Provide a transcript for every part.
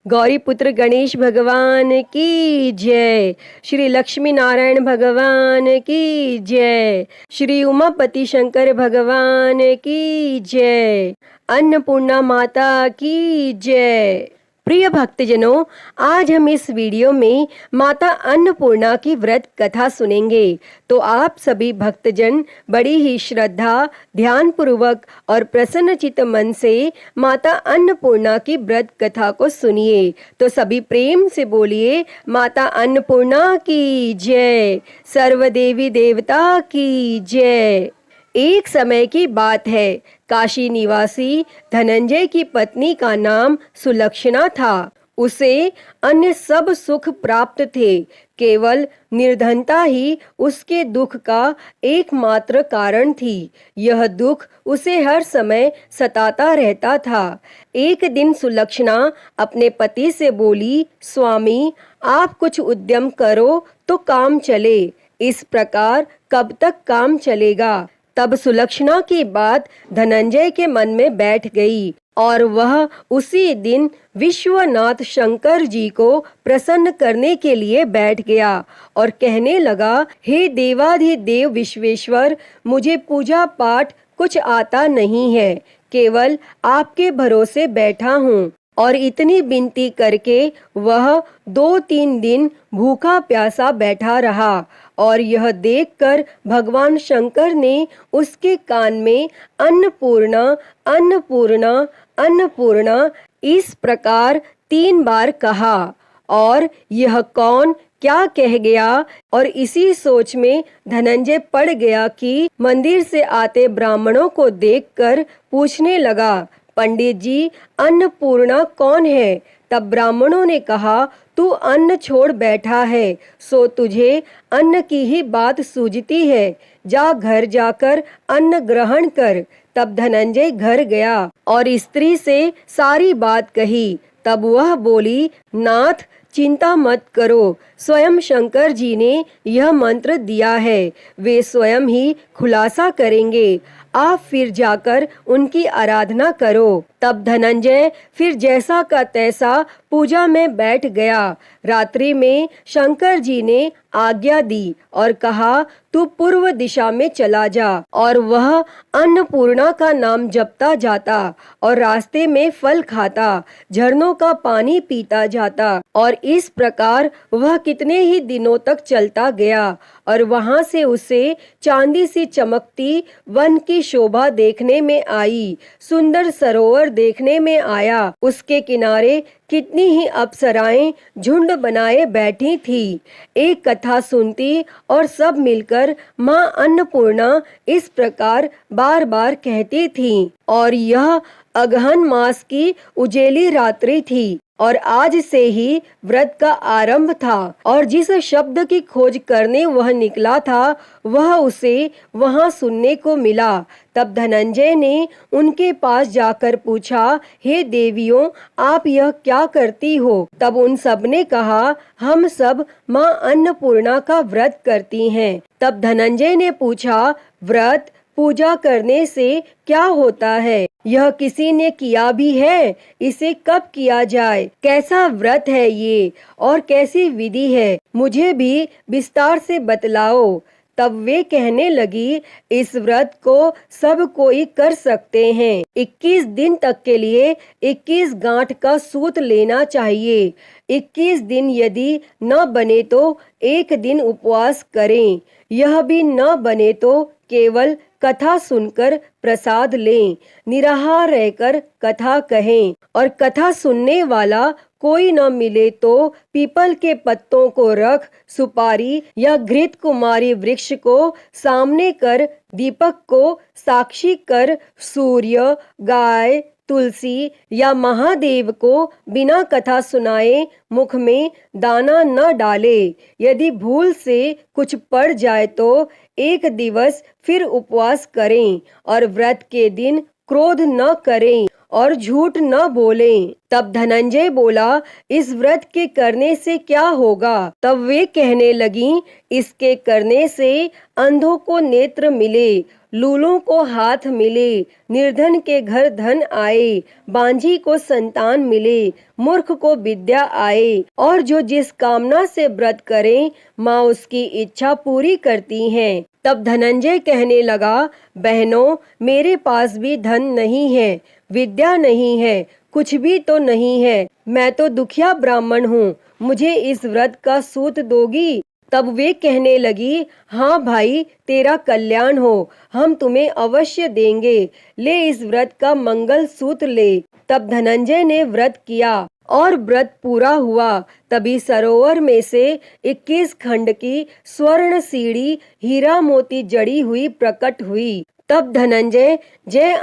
गौरी पुत्र गणेश भगवान की जय। श्री लक्ष्मी नारायण भगवान की जय। श्री उमापति शंकर भगवान की जय। अन्नपूर्णा माता की जय। प्रिय भक्तजनों, आज हम इस वीडियो में माता अन्नपूर्णा की व्रत कथा सुनेंगे। तो आप सभी भक्तजन बड़ी ही श्रद्धा, ध्यान पूर्वक और प्रसन्नचित्त मन से माता अन्नपूर्णा की व्रत कथा को सुनिए। तो सभी प्रेम से बोलिए, माता अन्नपूर्णा की जय, सर्वदेवी देवता की जय। एक समय की बात है, काशी निवासी धनंजय की पत्नी का नाम सुलक्षणा था। उसे अन्य सब सुख प्राप्त थे, केवल निर्धनता ही उसके दुख का एकमात्र कारण थी। यह दुख उसे हर समय सताता रहता था। एक दिन सुलक्षणा अपने पति से बोली, स्वामी, आप कुछ उद्यम करो तो काम चले। इस प्रकार कब तक काम चलेगा? तब सुलक्षणा की बात धनंजय के मन में बैठ गई और वह उसी दिन विश्वनाथ शंकर जी को प्रसन्न करने के लिए बैठ गया और कहने लगा, हे देवाधिदेव विश्वेश्वर, मुझे पूजा पाठ कुछ आता नहीं है, केवल आपके भरोसे बैठा हूँ। और इतनी विनती करके वह 2-3 दिन भूखा प्यासा बैठा रहा। और यह देखकर भगवान शंकर ने उसके कान में अन्नपूर्णा अन्नपूर्णा अन्नपूर्णा इस प्रकार 3 बार कहा। और यह कौन क्या कह गया? और इसी सोच में धनंजय पड़ गया कि मंदिर से आते ब्राह्मणों को देखकर पूछने लगा, पंडित जी, अन्नपूर्णा कौन है? तब ब्राह्मणों ने कहा, तू अन्न छोड़ बैठा है, सो तुझे अन्न की ही बात सूझती है। जा घर जाकर अन्न ग्रहण कर। तब धनंजय घर गया और स्त्री से सारी बात कही। तब वह बोली, नाथ, चिंता मत करो, स्वयं शंकर जी ने यह मंत्र दिया है, वे स्वयं ही खुलासा करेंगे। आप फिर जाकर उनकी आराधना करो। तब धनंजय फिर जैसा का तैसा पूजा में बैठ गया। रात्रि में शंकर जी ने आज्ञा दी और कहा, तू पूर्व दिशा में चला जा। और वह अन्नपूर्णा का नाम जपता जाता और रास्ते में फल खाता, झरनों का पानी पीता जाता। और इस प्रकार वह कितने ही दिनों तक चलता गया। और वहां से उसे चांदी सी चमकती वन की शोभा देखने में आई, सुंदर सरोवर देखने में आया। उसके किनारे कितनी ही अप्सराएं झुंड बनाए बैठी थी। एक कथा सुनती और सब मिलकर माँ अन्नपूर्णा इस प्रकार बार बार कहती थी। और यह अगहन मास की उजेली रात्रि थी और आज से ही व्रत का आरंभ था। और जिस शब्द की खोज करने वह निकला था, वह उसे वहां सुनने को मिला। तब धनंजय ने उनके पास जाकर पूछा, हे देवियों, आप यह क्या करती हो? तब उन सब ने कहा, हम सब माँ अन्नपूर्णा का व्रत करती हैं। तब धनंजय ने पूछा, व्रत पूजा करने से क्या होता है? यह किसी ने किया भी है? इसे कब किया जाए? कैसा व्रत है ये और कैसी विधि है? मुझे भी विस्तार से बतलाओ। तब वे कहने लगी, इस व्रत को सब कोई कर सकते हैं। 21 दिन तक के लिए 21 गांठ का सूत लेना चाहिए। 21 दिन यदि न बने तो 1 दिन उपवास करें। यह भी न बने तो केवल कथा सुनकर प्रसाद लें। निराहार रहकर कथा कहें और कथा सुनने वाला कोई न मिले तो पीपल के पत्तों को रख, सुपारी या घृत कुमारी वृक्ष को सामने कर, दीपक को साक्षी कर, सूर्य, गाय, तुलसी या महादेव को बिना कथा सुनाए मुख में दाना न डाले। यदि भूल से कुछ पड़ जाए तो 1 दिवस फिर उपवास करें और व्रत के दिन क्रोध न करें और झूठ न बोलें। तब धनंजय बोला, इस व्रत के करने से क्या होगा? तब वे कहने लगीं, इसके करने से अंधों को नेत्र मिले, लूलों को हाथ मिले, निर्धन के घर धन आए, बांझी को संतान मिले, मूर्ख को विद्या आए। और जो जिस कामना से व्रत करें, माँ उसकी इच्छा पूरी करती हैं। तब धनंजय कहने लगा, बहनों, मेरे पास भी धन नहीं है, विद्या नहीं है, कुछ भी तो नहीं है। मैं तो दुखिया ब्राह्मण हूँ, मुझे इस व्रत का सूत दोगी? तब वे कहने लगी, हाँ भाई, तेरा कल्याण हो, हम तुम्हें अवश्य देंगे, ले इस व्रत का मंगल सूत्र ले। तब धनंजय ने व्रत किया और व्रत पूरा हुआ। तभी सरोवर में से 21 खंड की स्वर्ण सीढ़ी हीरा मोती जड़ी हुई प्रकट हुई। तब धनंजय जय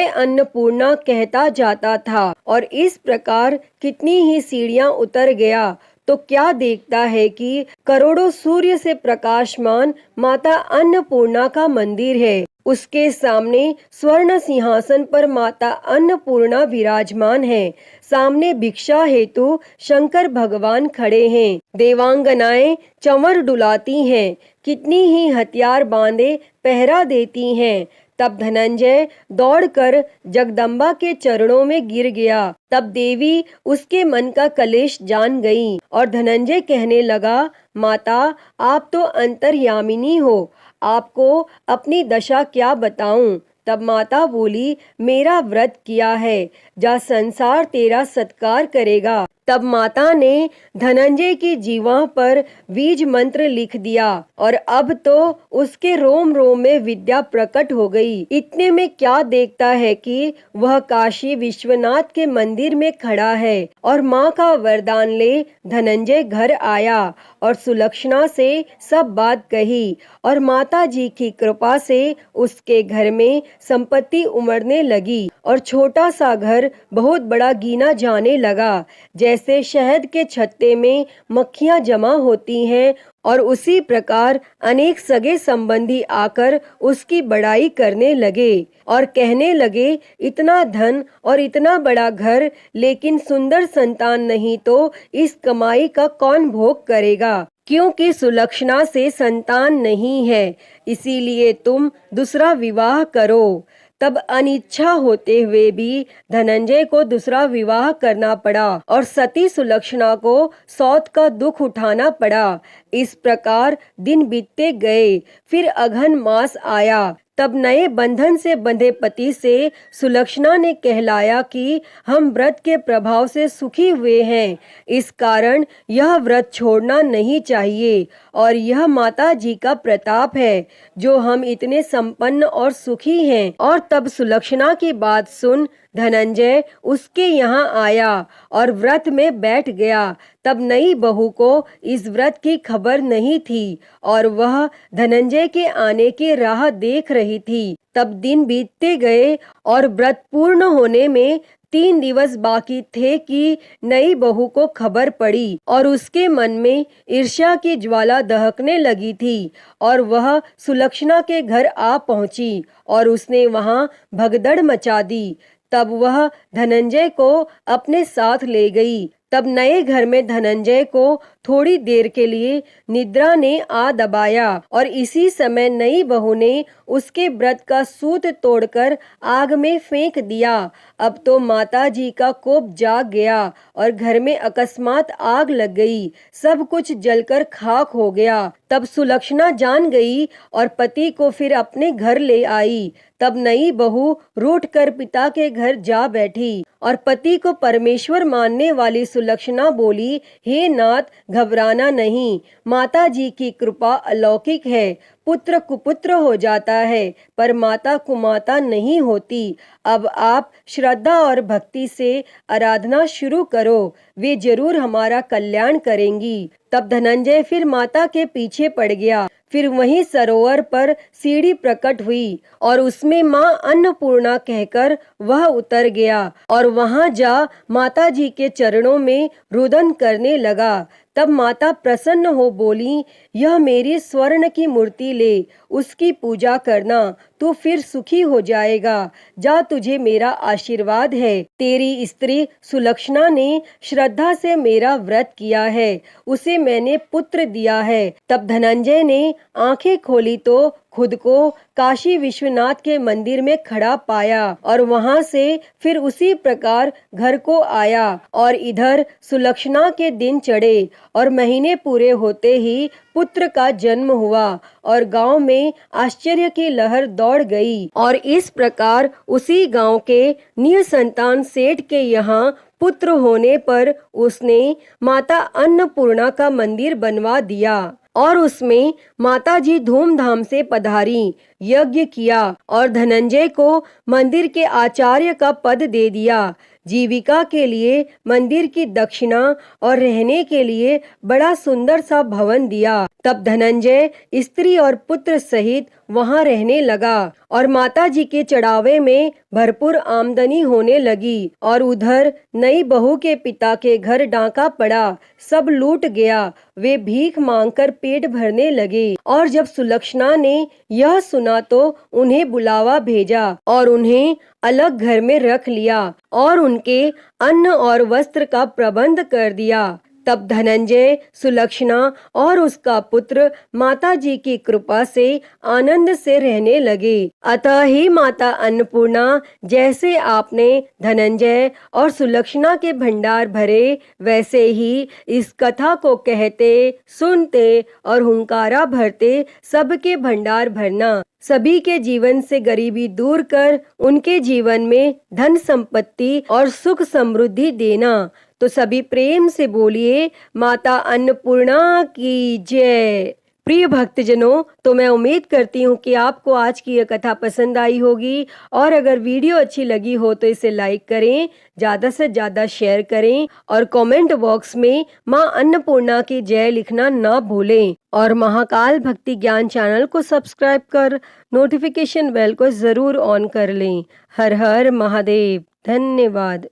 अन्नपूर्णा कहता जाता था और इस प्रकार कितनी ही सीढ़ियां उतर गया तो क्या देखता है कि करोड़ों सूर्य से प्रकाशमान माता अन्नपूर्णा का मंदिर है। उसके सामने स्वर्ण सिंहासन पर माता अन्नपूर्णा विराजमान है। सामने भिक्षा हेतु शंकर भगवान खड़े हैं। देवांगनाएं चंवर डुलाती हैं, कितनी ही हथियार बांधे पहरा देती हैं। तब धनंजय दौड़कर जगदम्बा के चरणों में गिर गया। तब देवी उसके मन का कलेश जान गई और धनंजय कहने लगा, माता, आप तो अंतर्यामिनी हो, आपको अपनी दशा क्या बताऊं। तब माता बोली, मेरा व्रत किया है, जा संसार तेरा सत्कार करेगा। तब माता ने धनंजय की जीवा पर बीज मंत्र लिख दिया और अब तो उसके रोम रोम में विद्या प्रकट हो गई। इतने में क्या देखता है कि वह काशी विश्वनाथ के मंदिर में खड़ा है और माँ का वरदान ले धनंजय घर आया और सुलक्षणा से सब बात कही और माता जी की कृपा से उसके घर में संपत्ति उमड़ने लगी और छोटा सा घर बहुत बड़ा गिना जाने लगा। जैसे शहद के छत्ते में मक्खियां जमा होती हैं और उसी प्रकार अनेक सगे संबंधी आकर उसकी बड़ाई करने लगे और कहने लगे, इतना धन और इतना बड़ा घर, लेकिन सुंदर संतान नहीं तो इस कमाई का कौन भोग करेगा। क्योंकि सुलक्षणा से संतान नहीं है, इसीलिए तुम दूसरा विवाह करो। तब अनिच्छा होते हुए भी धनंजय को दूसरा विवाह करना पड़ा और सती सुलक्षणा को सौत का दुख उठाना पड़ा। इस प्रकार दिन बीतते गए। फिर अघन मास आया। तब नए बंधन से बंधे पति से सुलक्षणा ने कहलाया कि हम व्रत के प्रभाव से सुखी हुए हैं, इस कारण यह व्रत छोड़ना नहीं चाहिए और यह माता जी का प्रताप है जो हम इतने संपन्न और सुखी हैं। और तब सुलक्षणा की बात सुन धनंजय उसके यहाँ आया और व्रत में बैठ गया। तब नई बहू को इस व्रत की खबर नहीं थी और वह धनंजय के आने की राह देख रही थी। तब दिन बीतते गए और व्रत पूर्ण होने में 3 दिवस बाकी थे कि नई बहू को खबर पड़ी और उसके मन में ईर्ष्या की ज्वाला दहकने लगी थी और वह सुलक्षणा के घर आ पहुंची और उसने वहां भगदड़ मचा दी। तब वह धनंजय को अपने साथ ले गई। तब नए घर में धनंजय को थोड़ी देर के लिए निद्रा ने आ दबाया और इसी समय नई बहू ने उसके व्रत का सूत तोड़कर आग में फेंक दिया। अब तो माता जी का कोप जाग गया और घर में अकस्मात आग लग गई, सब कुछ जलकर खाक हो गया। तब सुलक्षणा जान गई और पति को फिर अपने घर ले आई। तब नई बहू रूठ कर पिता के घर जा बैठी और पति को परमेश्वर मानने वाली सुलक्षणा बोली, हे नाथ, घबराना नहीं, माता जी की कृपा अलौकिक है। पुत्र कुपुत्र हो जाता है पर माता कुमाता नहीं होती। अब आप श्रद्धा और भक्ति से आराधना शुरू करो, वे जरूर हमारा कल्याण करेंगी। तब धनंजय फिर माता के पीछे पड़ गया। फिर वहीं सरोवर पर सीढ़ी प्रकट हुई और उसमें माँ अन्नपूर्णा कहकर वह उतर गया और वहां जा माता जी के चरणों में रुदन करने लगा। तब माता प्रसन्न हो बोली, यह मेरी स्वर्ण की मूर्ति ले, उसकी पूजा करना, तू फिर सुखी हो जाएगा। जा, तुझे मेरा आशीर्वाद है। तेरी स्त्री सुलक्षणा ने श्रद्धा से मेरा व्रत किया है, उसे मैंने पुत्र दिया है। तब धनंजय ने आंखें खोली तो खुद को काशी विश्वनाथ के मंदिर में खड़ा पाया और वहां से फिर उसी प्रकार घर को आया और इधर सुलक्षणा के दिन चढ़े और महीने पूरे होते ही पुत्र का जन्म हुआ और गांव में आश्चर्य की लहर दौड़ गई। और इस प्रकार उसी गांव के निसंतान सेठ के यहाँ पुत्र होने पर उसने माता अन्नपूर्णा का मंदिर बनवा दिया और उसमें माताजी धूमधाम से पधारी, यज्ञ किया और धनंजय को मंदिर के आचार्य का पद दे दिया। जीविका के लिए मंदिर की दक्षिणा और रहने के लिए बड़ा सुंदर सा भवन दिया। तब धनंजय स्त्री और पुत्र सहित वहां रहने लगा और माताजी के चढ़ावे में भरपूर आमदनी होने लगी। और उधर नई बहू के पिता के घर डाका पड़ा, सब लूट गया। वे भीख मांगकर पेट भरने लगे और जब सुलक्षणा ने यह सुना तो उन्हें बुलावा भेजा और उन्हें अलग घर में रख लिया और उनके अन्न और वस्त्र का प्रबंध कर दिया। तब धनंजय, सुलक्षणा और उसका पुत्र माताजी की कृपा से आनंद से रहने लगे। अतः ही माता अन्नपूर्णा, जैसे आपने धनंजय और सुलक्षणा के भंडार भरे, वैसे ही इस कथा को कहते, सुनते और हुंकारा भरते सबके भंडार भरना। सभी के जीवन से गरीबी दूर कर उनके जीवन में धन संपत्ति और सुख समृद्धि देना। तो सभी प्रेम से बोलिए माता अन्नपूर्णा की जय। प्रिय भक्तजनों, तो मैं उम्मीद करती हूँ कि आपको आज की यह कथा पसंद आई होगी और अगर वीडियो अच्छी लगी हो तो इसे लाइक करें, ज़्यादा से ज़्यादा शेयर करें और कमेंट बॉक्स में माँ अन्नपूर्णा की जय लिखना ना भूलें और महाकाल भक्ति ज्ञान चैनल को सब्सक्राइब कर नोटिफिकेशन बेल को ज़रूर ऑन कर लें। हर हर महादेव। धन्यवाद।